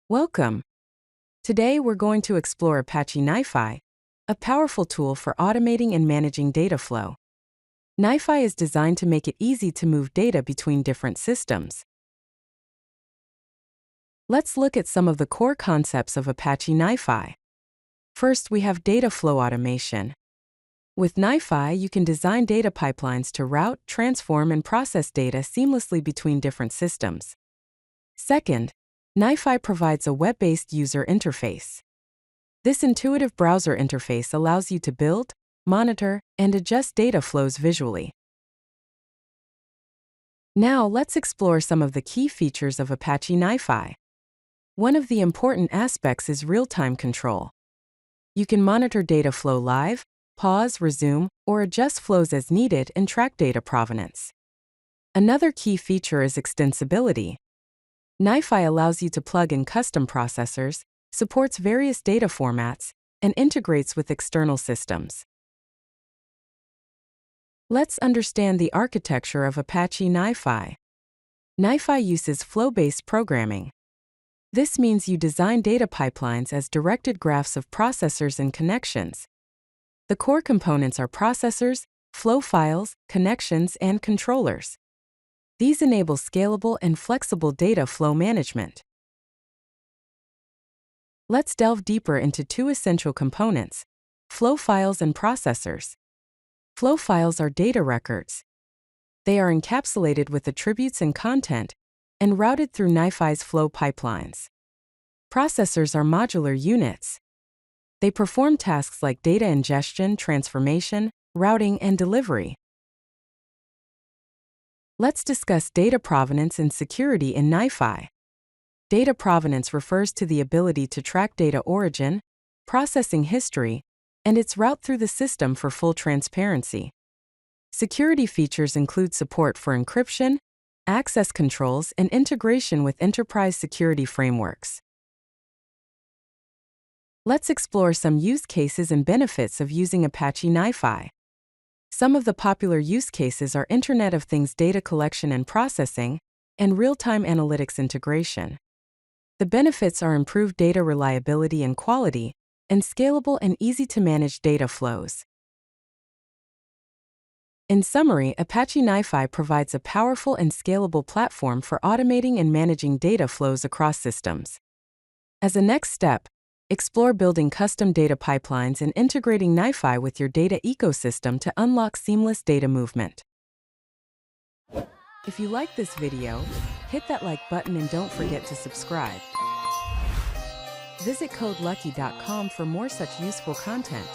Welcome. Today we're going to explore Apache NiFi, a powerful tool for automating and managing data flow. NiFi is designed to make it easy to move data between different systems. Let's look at some of the core concepts of Apache NiFi. First, we have data flow automation. With NiFi, you can design data pipelines to route, transform, and process data seamlessly between different systems. Second, NiFi provides a web-based user interface. This intuitive browser interface allows you to build, monitor, and adjust data flows visually. Now, let's explore some of the key features of Apache NiFi. One of the important aspects is real-time control. You can monitor data flow live, pause, resume, or adjust flows as needed and track data provenance. Another key feature is extensibility. NiFi allows you to plug in custom processors, supports various data formats, and integrates with external systems. Let's understand the architecture of Apache NiFi. NiFi uses flow-based programming. This means you design data pipelines as directed graphs of processors and connections. The core components are processors, flow files, connections, and controllers. These enable scalable and flexible data flow management. Let's delve deeper into two essential components: flow files and processors. Flow files are data records. They are encapsulated with attributes and content and routed through NiFi's flow pipelines. Processors are modular units. They perform tasks like data ingestion, transformation, routing, and delivery. Let's discuss data provenance and security in NiFi. Data provenance refers to the ability to track data origin, processing history, and its route through the system for full transparency. Security features include support for encryption, access controls, and integration with enterprise security frameworks. Let's explore some use cases and benefits of using Apache NiFi. Some of the popular use cases are Internet of Things data collection and processing, and real-time analytics integration. The benefits are improved data reliability and quality, and scalable and easy-to-manage data flows. In summary, Apache NiFi provides a powerful and scalable platform for automating and managing data flows across systems. As a next step, explore building custom data pipelines and integrating NiFi with your data ecosystem to unlock seamless data movement. If you like this video, hit that like button and don't forget to subscribe. Visit CodeLucky.com for more such useful content.